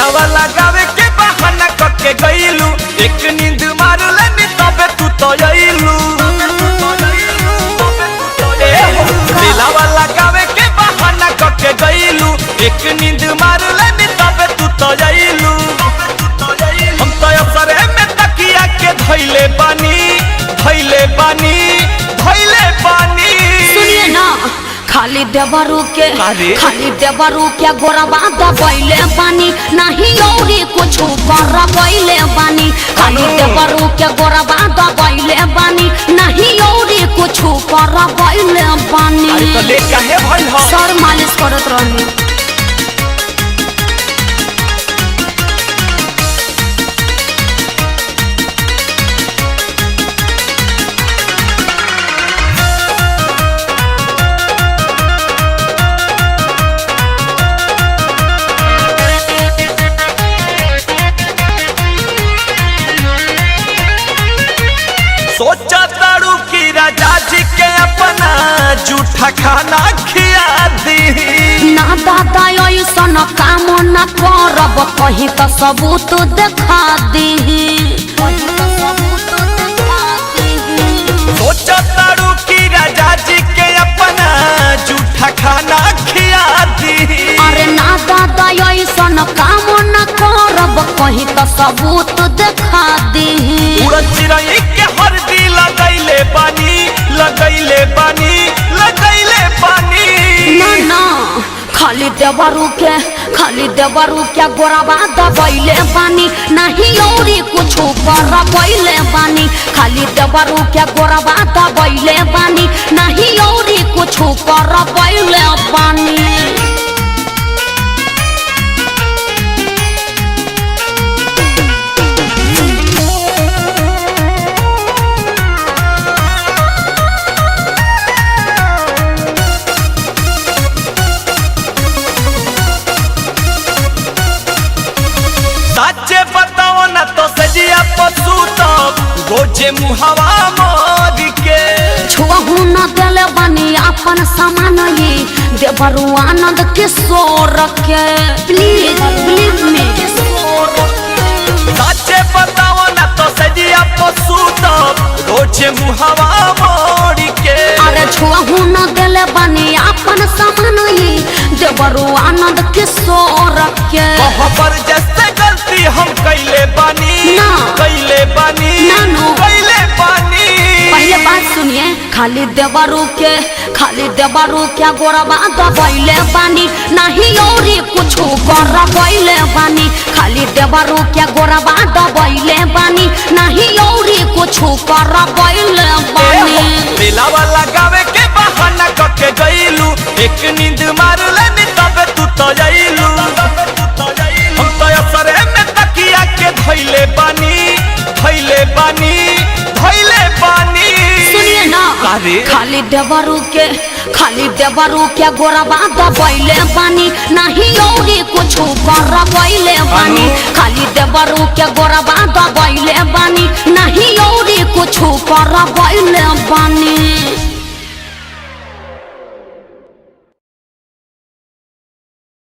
दिलावा लगावे के बहाना करके गईलू, एक नींद मार लेनी तबे तू तो आइलू। दिलावा लगावे के बहाना करके गईलू, एक नींद मार लेनी तबे तू तो आइलू। हम तो असरे में तकिया के धइले बानी, धइले बानी, धइले बानी। सुनिए ना, खाली देवरू के गोरबा दबैले बानी, नहीं औरी कुछ करबैले बानी। खाली देवरू के गोरबा दबैले बानी, नहीं औरी कुछ करबैले बानी। अरे तो ले काहे भइल हो? सर मालिश करत रहनी। सोचा तारू की राजा जी के अपना जूठा खाना खिया दी। ना दादा ऐसन काम न करब, कहीं तो सबूत देखा दी। सोचा तारू की राजा जी के अपना जूठा खाना खिया दी। अरे ना दादा ऐसन काम न करब, कहीं तो सबूत देखा दी। उड़द चिरई के हरदी लगैले बानी, लगैले बानी, लगैले बानी। ना ना, खाली देवरू के गोरबा दबैले बानी, नहीं औरी कुछ करबैले बानी। खाली देवरू के गोरबा दबैले बानी, नहीं औरी कुछ करबैले बानी। सच्चे बताओ ना तो सजिया पशु तो गोजे मुहावा मोर के। छुअहू न देले बानी अपन सामान, ये देवरू आनंद किशोर के। प्लीज प्लीज मी। सच्चे बताओ ना तो सजिया पशु तो गोजे मुहावा मोर के। अरे छुअहू न देले बानी अपन सामान, ये देवरू आनंद किशोर के। पर जैसे गलती हम कैले बानी, ना। कैले बानी, ना। कैले बानी। पहले बात सुनिए, खाली देवरू के गोरबा दबैले बानी, नहीं औरी कुछ करबैले बानी। खाली देवरू के गोरबा दबैले बानी, नहीं औरी कुछ करबैले बानी। दिलावा लगावे के बहाना करके गईलू, एक नींद मार लेनी तबे तू तो आइलू। हम तो असरे में तकिया के धइले बानी, धइले बानी, धइले बानी। सुनिए ना, खाली देवरू के गोरबा दबैले बानी, नहीं औरी कुछ करबैले बानी। खाली देवरू के गोरबा दबैले बानी, नहीं औरी कुछ करबैले बानी।